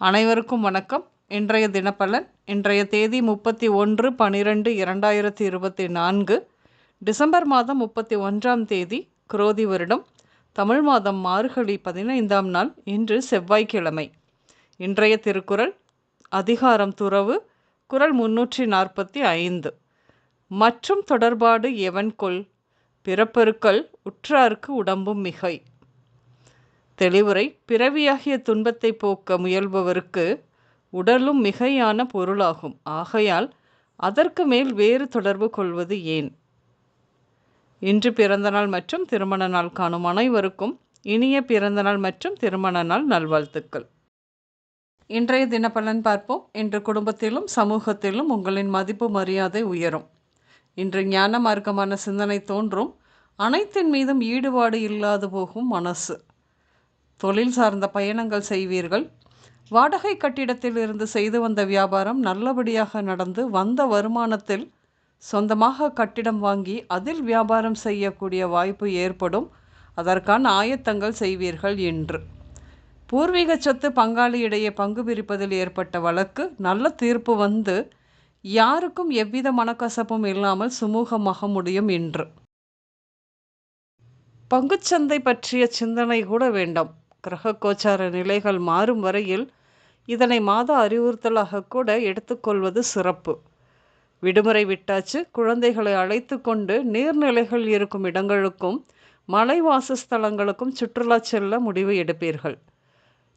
அனைவருக்கும் வணக்கம். இன்றைய தினப்பலன். இன்றைய தேதி 31/12/2024, டிசம்பர் மாதம் 31ஆம் தேதி, குரோதி வருடம், தமிழ் மாதம் மார்கழி 15ஆம் நாள். இன்று செவ்வாய்க்கிழமை. இன்றைய திருக்குறள் அதிகாரம் துறவு, குறள் 345. மற்றும் தொடர்பாடு எவன்கொல், பிறப்பறுக்கல் உற்றார்க்கு உடம்பும் மிகை. தெளிவுரை: பிறவியாகிய துன்பத்தை போக்க முயல்பவருக்கு உடலும் மிகையான பொருளாகும். ஆகையால் அதற்கு மேல் வேறு தொடர்பு கொள்வது ஏன்? இன்று பிறந்தநாள் மற்றும் திருமண நாள் காணும் அனைவருக்கும் இனிய பிறந்தநாள் மற்றும் திருமண நாள் நல்வாழ்த்துக்கள். இன்றைய தினப்பலன் பார்ப்போம். இன்று குடும்பத்திலும் சமூகத்திலும் உங்களின் மதிப்பு மரியாதை உயரும். இன்று ஞான மார்க்கமான சிந்தனை தோன்றும். அனைத்தின் மீதும் ஈடுபாடு இல்லாது போகும் மனசு. தொழில் சார்ந்த பயணங்கள் செய்வீர்கள். வாடகை கட்டிடத்தில் இருந்து செய்து வந்த வியாபாரம் நல்லபடியாக நடந்து வந்த வருமானத்தில் சொந்தமாக கட்டிடம் வாங்கி அதில் வியாபாரம் செய்யக்கூடிய வாய்ப்பு ஏற்படும். அதற்கான ஆயத்தங்கள் செய்வீர்கள். என்று பூர்வீக சொத்து பங்காளி இடையே பங்கு பிரிப்பதில் ஏற்பட்ட வழக்கு நல்ல தீர்ப்பு வந்து யாருக்கும் எவ்வித மனக்கசப்பும் இல்லாமல் சுமூகமாக முடியும். இன்று பங்குச்சந்தை பற்றிய சிந்தனை கூட வேண்டாம். கிரக கோச்சார நிலைகள் மாறும் வரையில் இதனை மாத அறிவுறுத்தலாக கூட எடுத்துக்கொள்வது சிறப்பு. விடுமுறை விட்டாச்சு. குழந்தைகளை அழைத்து கொண்டு நீர்நிலைகள் இருக்கும் இடங்களுக்கும் மலை வாசஸ்தலங்களுக்கும் சுற்றுலா செல்ல முடிவு எடுப்பீர்கள்.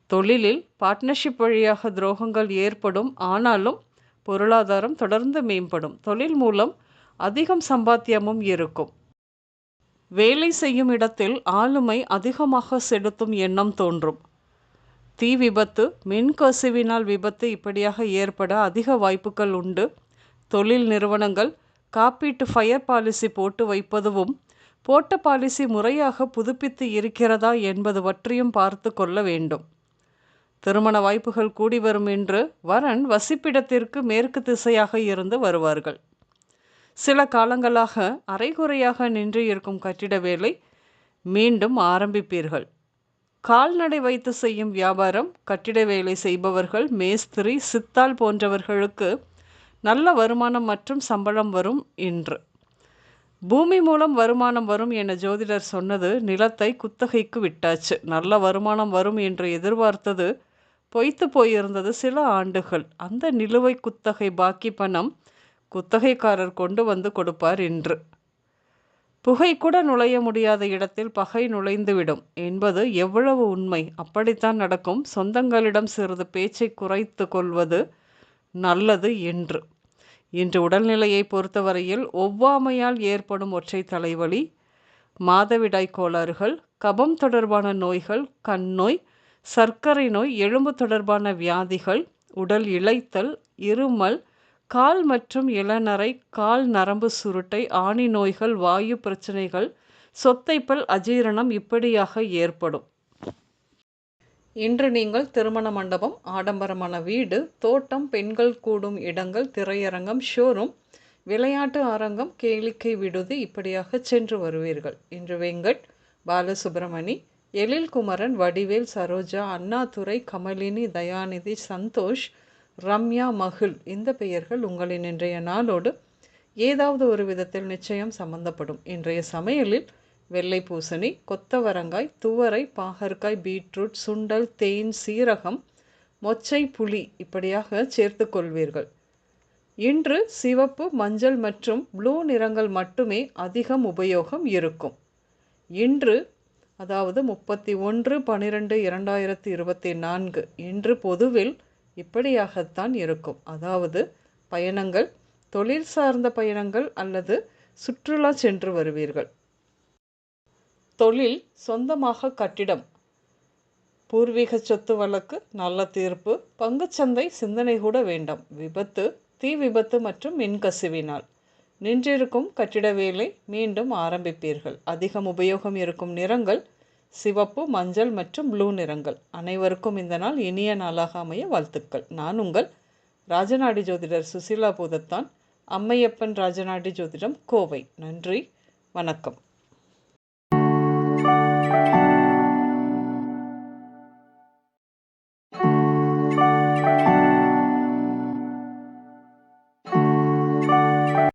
தொழிலில் பார்ட்னர்ஷிப் வழியாக துரோகங்கள் ஏற்படும். ஆனாலும் பொருளாதாரம் தொடர்ந்து மேம்படும். தொழில் மூலம் அதிகம் சம்பாத்தியமும் இருக்கும். வேலை செய்யும் இடத்தில் ஆளுமை அதிகமாக செலுத்தும் எண்ணம் தோன்றும். தீ விபத்து, மின்கசிவினால் விபத்து இப்படியாக ஏற்பட அதிக வாய்ப்புகள் உண்டு. தொழில் நிறுவனங்கள் காப்பீட்டு ஃபயர் பாலிசி போட்டு வைப்பதும் போட்ட பாலிசி முறையாக புதுப்பித்து இருக்கிறதா என்பது பற்றியும் பார்த்து கொள்ள வேண்டும். திருமண வாய்ப்புகள் கூடி வரும். என்று வரன் வசிப்பிடத்திற்கு மேற்கு திசையாக இருந்து வருவார்கள். சில காலங்களாக அரைகுறையாக நின்று இருக்கும் கட்டிட வேலை மீண்டும் ஆரம்பிப்பீர்கள். கால்நடை வைத்து செய்யும் வியாபாரம், கட்டிட வேலை செய்பவர்கள், மேஸ்திரி, சித்தாள் போன்றவர்களுக்கு நல்ல வருமானம் மற்றும் சம்பளம் வரும். இன்று பூமி மூலம் வருமானம் வரும் என ஜோதிடர் சொன்னது நிலத்தை குத்தகைக்கு விட்டாச்சு. நல்ல வருமானம் வரும் என்று எதிர்பார்த்தது பொய்த்து போயிருந்தது சில ஆண்டுகள். அந்த நிலுவை குத்தகை பாக்கி பணம் குத்தகைக்காரர் கொண்டு வந்து கொடுப்பார். இன்று புகை கூட நுழைய முடியாத இடத்தில் பகை நுழைந்துவிடும் என்பது எவ்வளவு உண்மை. அப்படித்தான் நடக்கும். சொந்தங்களிடம் சிறிது பேச்சை குறைத்து கொள்வது நல்லது. இன்று உடல்நிலையை பொறுத்தவரையில் ஒவ்வாமையால் ஏற்படும் ஒற்றை தலைவலி, மாதவிடாய் கோளாறுகள், கபம் தொடர்பான நோய்கள், கண் நோய், சர்க்கரை நோய், எலும்பு தொடர்பான வியாதிகள், உடல் இளைத்தல், இருமல், கால் மற்றும் இளநரை, கால் நரம்பு சுருட்டை, ஆணி நோய்கள், வாயு பிரச்சனைகள், சொத்தைப்பல், அஜீரணம் இப்படியாக ஏற்படும். இன்று நீங்கள் திருமண மண்டபம், ஆடம்பரமான வீடு, தோட்டம், பெண்கள் கூடும் இடங்கள், திரையரங்கம், ஷோரூம், விளையாட்டு அரங்கம், கேளிக்கை விடுதி இப்படியாக சென்று வருவீர்கள். இன்று வெங்கட், பாலசுப்ரமணி, எழில் குமரன், வடிவேல், சரோஜா, அண்ணாதுரை, கமலினி, தயாநிதி, சந்தோஷ், ரம்யா, மகிழ் இந்த பெயர்கள் உங்களின் இன்றைய நாளோடு ஏதாவது ஒரு விதத்தில் நிச்சயம் சம்பந்தப்படும். இன்றைய சமையலில் வெள்ளை பூசணி, கொத்தவரங்காய், துவரை, பாகற்காய், பீட்ரூட், சுண்டல், தேன், சீரகம், மொச்சை, புளி இப்படியாக சேர்த்து கொள்வீர்கள். இன்று சிவப்பு, மஞ்சள் மற்றும் ப்ளூ நிறங்கள் மட்டுமே அதிகம் உபயோகம் இருக்கும். இன்று அதாவது 31/12/2024 இன்று பொதுவில் இப்படியாகத்தான் இருக்கும். அதாவது பயணங்கள், தொழில் சார்ந்த பயணங்கள் அல்லது சுற்றுலா சென்று வருவீர்கள். தொழில் சொந்தமாக கட்டிடம், பூர்வீக சொத்து வழக்கு நல்ல தீர்ப்பு. பங்குச்சந்தை சிந்தனை கூட வேண்டாம். விபத்து, தீ விபத்து மற்றும் மின்கசிவினால் நின்றிருக்கும் கட்டிட வேலை மீண்டும் ஆரம்பிப்பீர்கள். அதிகம் உபயோகம் இருக்கும் நிறங்கள் சிவப்பு, மஞ்சள் மற்றும் ப்ளூ நிறங்கள். அனைவருக்கும் இந்த நாள் இனிய நாளாக அமைய வாழ்த்துக்கள். நான் உங்கள் ராஜநாடி ஜோதிடர் சுசீலா பூதத்தான், அம்மையப்பன் ராஜநாடி ஜோதிடம், கோவை. நன்றி, வணக்கம்.